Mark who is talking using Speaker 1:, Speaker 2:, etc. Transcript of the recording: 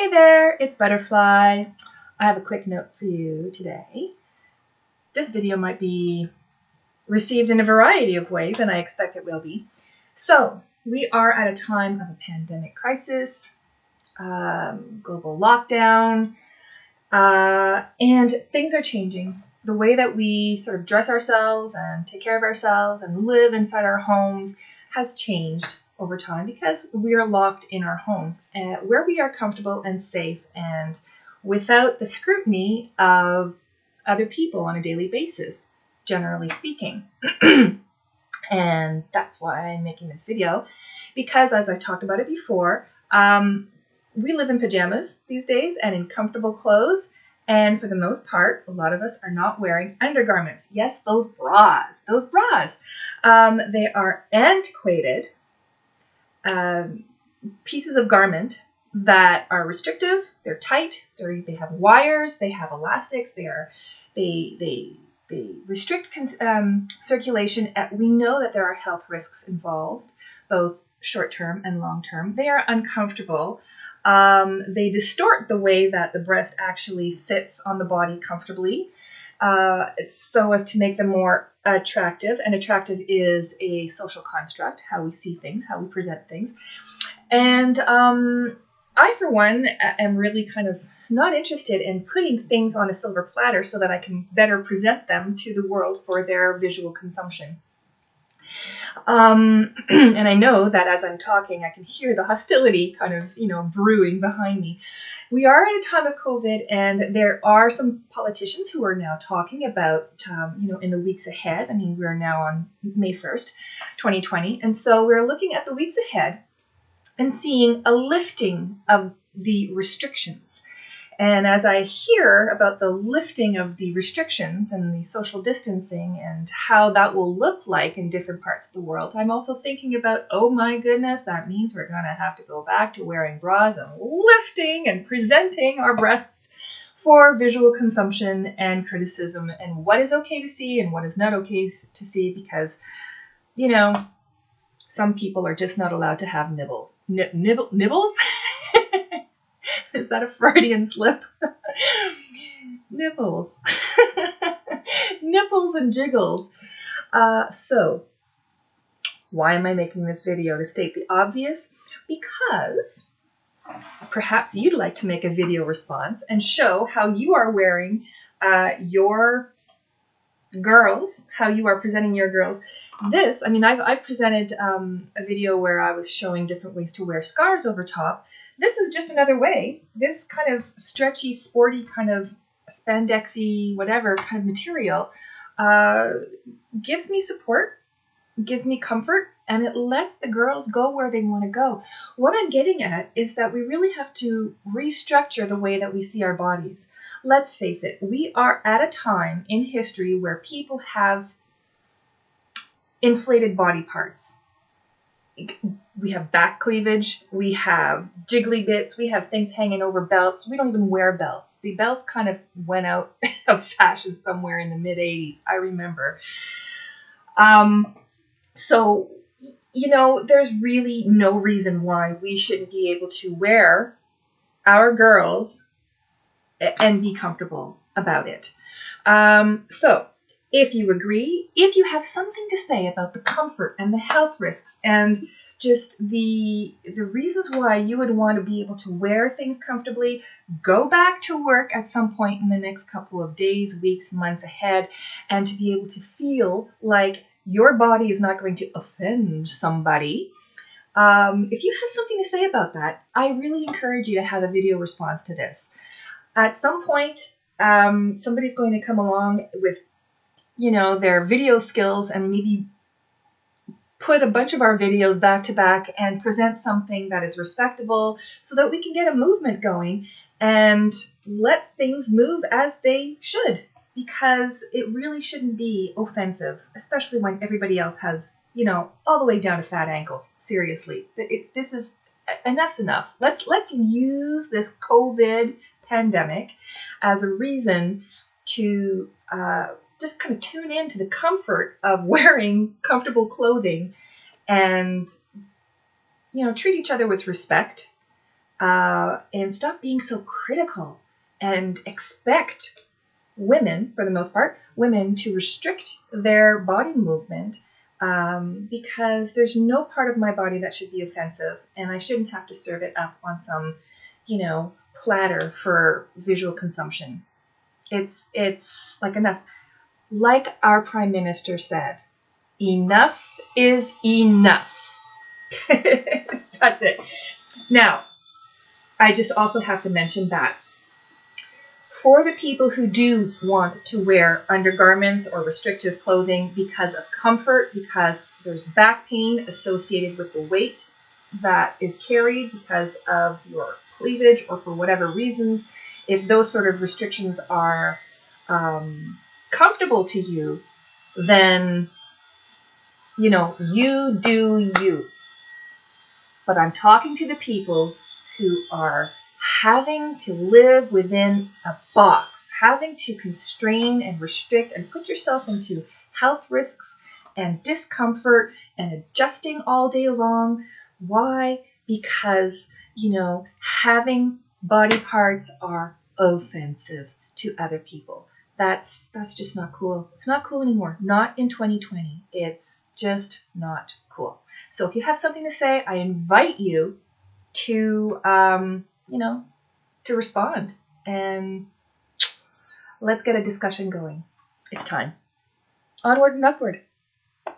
Speaker 1: Hey there, it's Butterfly. I have a quick note for you today. This video might be received in a variety of ways, and I expect it will be. So, we are at a time of a pandemic crisis, global lockdown, and things are changing. The way that we sort of dress ourselves and take care of ourselves and live inside our homes has changed over time because we are locked in our homes where we are comfortable and safe and without the scrutiny of other people on a daily basis, generally speaking. And that's why I'm making this video, because as I talked about it before, we live in pajamas these days and in comfortable clothes. And for the most part, a lot of us are not wearing undergarments. Yes, those bras. They are antiquated pieces of garment that are restrictive. They're tight. They have wires. They have elastics. They restrict circulation. We know that there are health risks involved, both short-term and long-term. They are uncomfortable. They distort the way that the breast actually sits on the body comfortably, so as to make them more attractive. And attractive is a social construct, how we see things, how we present things. And I, for one, am really kind of not interested in putting things on a silver platter so that I can better present them to the world for their visual consumption. And I know that as I'm talking, I can hear the hostility kind of, brewing behind me. We are at a time of COVID, and there are some politicians who are now talking about, in the weeks ahead. I mean, we're now on May 1st, 2020. And so we're looking at the weeks ahead and seeing a lifting of the restrictions. And as I hear about the lifting of the restrictions and the social distancing and how that will look like in different parts of the world, I'm also thinking about, oh my goodness, that means we're going to have to go back to wearing bras and lifting and presenting our breasts for visual consumption and criticism, and what is okay to see and what is not okay to see, because, some people are just not allowed to have nibbles. Nibbles? Is that a Freudian slip? Nipples. Nipples and jiggles. So, why am I making this video? To state the obvious, because perhaps you'd like to make a video response and show how you are wearing your girls, how you are presenting your girls. I've presented a video where I was showing different ways to wear scarves over top. This is just another way. This kind of stretchy, sporty, kind of spandexy, whatever kind of material gives me support, gives me comfort, and it lets the girls go where they want to go. What I'm getting at is that we really have to restructure the way that we see our bodies. Let's face it, we are at a time in history where people have inflated body parts. We have back cleavage, we have jiggly bits, we have things hanging over belts. We don't even wear belts. The belts kind of went out of fashion somewhere in the mid-'80s, I remember. So, there's really no reason why we shouldn't be able to wear our girls and be comfortable about it. So, if you agree, if you have something to say about the comfort and the health risks and just the reasons why you would want to be able to wear things comfortably, go back to work at some point in the next couple of days, weeks, months ahead, and to be able to feel like your body is not going to offend somebody. If you have something to say about that, I really encourage you to have a video response to this. At some point, somebody's going to come along with their video skills and maybe put a bunch of our videos back to back and present something that is respectable so that we can get a movement going and let things move as they should, because it really shouldn't be offensive, especially when everybody else has, all the way down to fat ankles. Seriously, enough's enough. Let's use this COVID pandemic as a reason to just kind of tune into the comfort of wearing comfortable clothing and, treat each other with respect and stop being so critical and expect women, for the most part, women to restrict their body movement, because there's no part of my body that should be offensive, and I shouldn't have to serve it up on some, platter for visual consumption. It's like enough. Like our Prime Minister said, enough is enough. That's it. Now, I just also have to mention that for the people who do want to wear undergarments or restrictive clothing because of comfort, because there's back pain associated with the weight that is carried because of your cleavage or for whatever reasons, if those sort of restrictions are comfortable to you, then, you do you. But I'm talking to the people who are having to live within a box, having to constrain and restrict and put yourself into health risks and discomfort and adjusting all day long. Why? Because, having body parts are offensive to other people. That's just not cool. It's not cool anymore. Not in 2020. It's just not cool. So if you have something to say, I invite you to, to respond, and let's get a discussion going. It's time. Onward and upward.